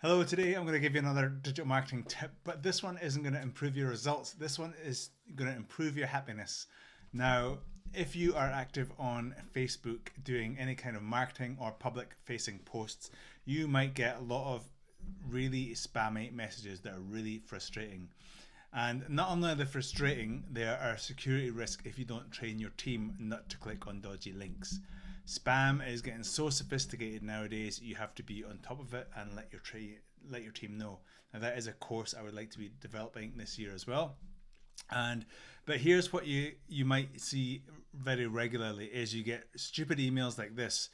Hello, today I'm going to give you another digital marketing tip, but this one isn't going to improve your results. This one is going to improve your happiness. Now, if you are active on Facebook doing any kind of marketing or public facing posts, you might get a lot of really spammy messages that are really frustrating. And not only are they frustrating, they are a security risk if you don't train your team not to click on dodgy links. Spam is getting so sophisticated nowadays. You have to be on top of it and let your team know. Now that is a course I would like to be developing this year as well. And but here's what you might see very regularly is you get stupid emails like this.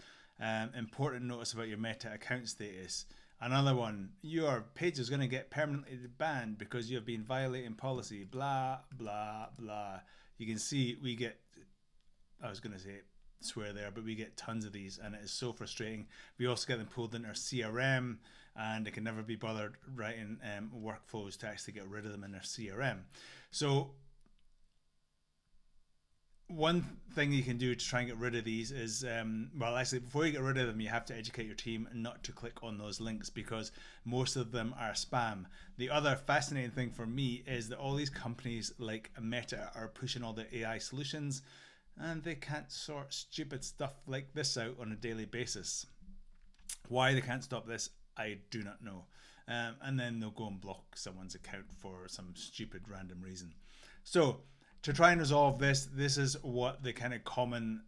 Important notice about your Meta account status. Another one, your page is going to get permanently banned because you have been violating policy. Blah blah blah. You can see we get. I was going to say swear there, but we get tons of these, and it is so frustrating. We also get them pulled into our CRM, and it can never be bothered writing workflows to actually get rid of them in our CRM. So one thing you can do to try and get rid of these is, well, actually, before you get rid of them, you have to educate your team not to click on those links because most of them are spam. The other fascinating thing for me is that all these companies like Meta are pushing all their AI solutions and they can't sort stupid stuff like this out on a daily basis. Why they can't stop this, I do not know. And then they'll go and block someone's account for some stupid random reason. So to try and resolve this, this is what the kind of common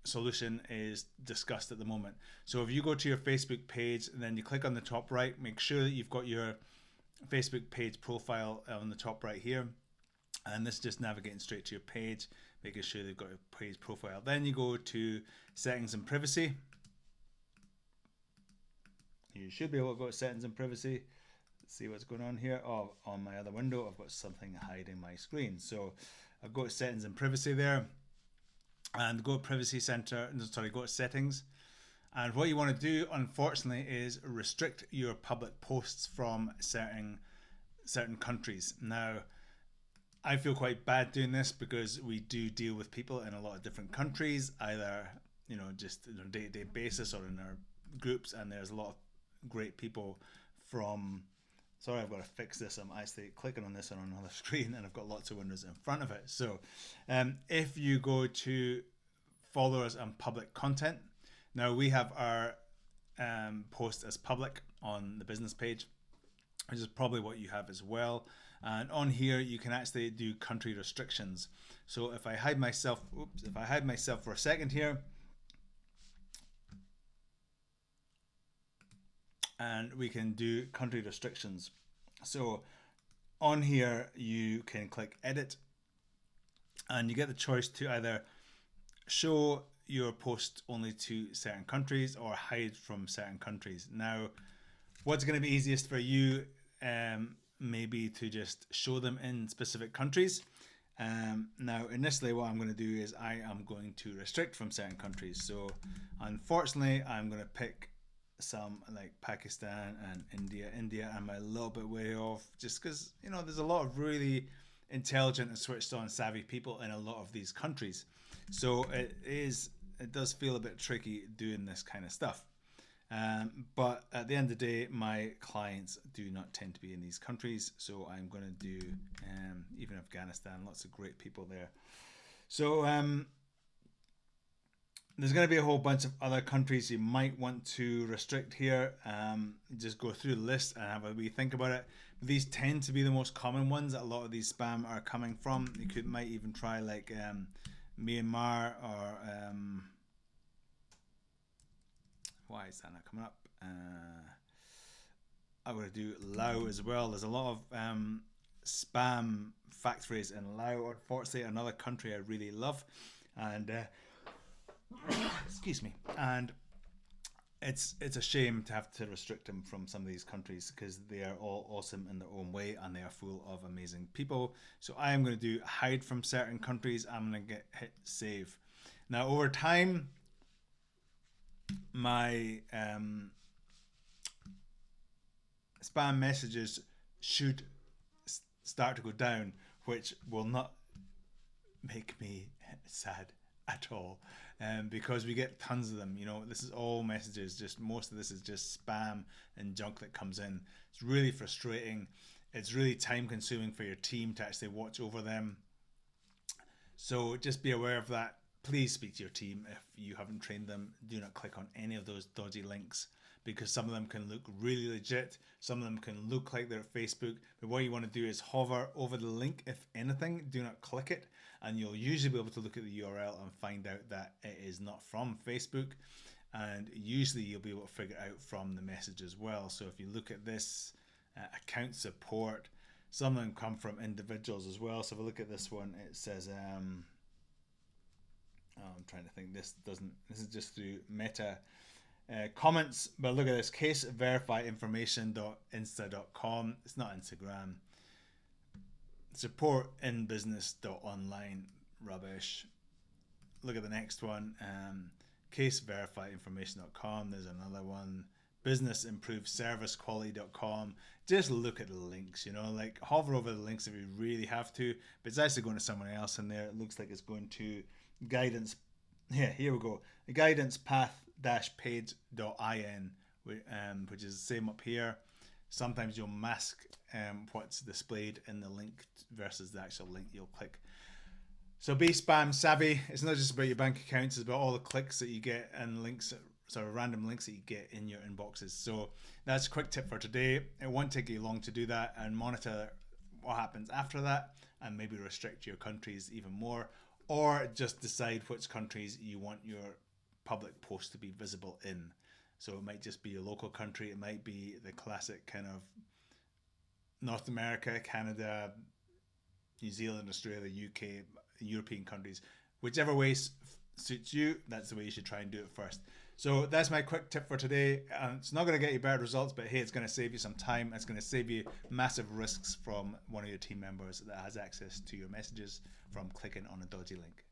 solution is discussed at the moment. So if you go to your Facebook page and then you click on the top right, make sure that you've got your Facebook page profile on the top right here. And this is just navigating straight to your page, making sure they've got a page profile. Then you go to settings and privacy. You should be able to go to settings and privacy. See what's going on here. Oh, on my other window, I've got something hiding my screen. So I've got settings and privacy there. And go to privacy center, sorry, go to settings. And what you want to do, unfortunately, is restrict your public posts from certain countries. Now, I feel quite bad doing this because we do deal with people in a lot of different countries, either just on a day-to-day basis or in our groups, and there's a lot of great people from. Sorry, I've got to fix this. I'm actually clicking on this on another screen, and I've got lots of windows in front of it. So, if you go to followers and public content, now we have our post as public on the business page, which is probably what you have as well. And on here, you can actually do country restrictions. So if I hide myself, for a second here, and we can do country restrictions. So on here, you can click edit, and you get the choice to either show your post only to certain countries or hide from certain countries. Now, what's going to be easiest for you? Maybe to just show them in specific countries. Now, initially, what I'm going to do is I am going to restrict from certain countries. So, unfortunately, I'm going to pick some like Pakistan and India. India, I'm a little bit wary of just because there's a lot of really intelligent and switched on savvy people in a lot of these countries. So it does feel a bit tricky doing this kind of stuff. But at the end of the day, my clients do not tend to be in these countries, so I'm going to do even Afghanistan, lots of great people there. So there's going to be a whole bunch of other countries you might want to restrict here. Just go through the list and have a wee think about it. These tend to be the most common ones that a lot of these spam are coming from. You might even try like Myanmar or why is that not coming up? I'm going to do Lao as well. There's a lot of spam factories in Lao. Unfortunately, another country I really love, and excuse me. And it's a shame to have to restrict them from some of these countries because they are all awesome in their own way and they are full of amazing people. So I am going to do hide from certain countries. I'm going to hit save. Now over time, my spam messages should start to go down, which will not make me sad at all. because we get tons of them. You know, this is all messages. Just most of this is just spam and junk that comes in. It's really frustrating. It's really time consuming for your team to actually watch over them. So just be aware of that. Please speak to your team. If you haven't trained them, do not click on any of those dodgy links, because some of them can look really legit. Some of them can look like they're Facebook. But what you want to do is hover over the link, if anything. Do not click it. And you'll usually be able to look at the URL and find out that it is not from Facebook. And usually you'll be able to figure it out from the message as well. So if you look at this, account support, some of them come from individuals as well. So if we look at this one, it says, I'm trying to think, this is just through Meta comments, but look at this, case verify information.insta.com. It's not Instagram. Support in business.online, rubbish. Look at the next one, case verify information.com. There's another one, business improve service quality.com. Just look at the links, you know, like hover over the links if you really have to, but it's actually going to someone else in there. It looks like it's going to guidance. Yeah, here we go. The guidance path-page.in, which is the same up here. Sometimes you'll mask what's displayed in the link versus the actual link you'll click. So be spam savvy. It's not just about your bank accounts, it's about all the clicks that you get and links, sort of random links that you get in your inboxes. So that's a quick tip for today. It won't take you long to do that and monitor what happens after that, and maybe restrict your countries even more, or just decide which countries you want your public post to be visible in. So it might just be a local country. It might be the classic kind of North America, Canada, New Zealand, Australia, UK, European countries. Whichever way suits you, that's the way you should try and do it first. So that's my quick tip for today. It's not going to get you better results, but hey, it's going to save you some time. It's going to save you massive risks from one of your team members that has access to your messages from clicking on a dodgy link.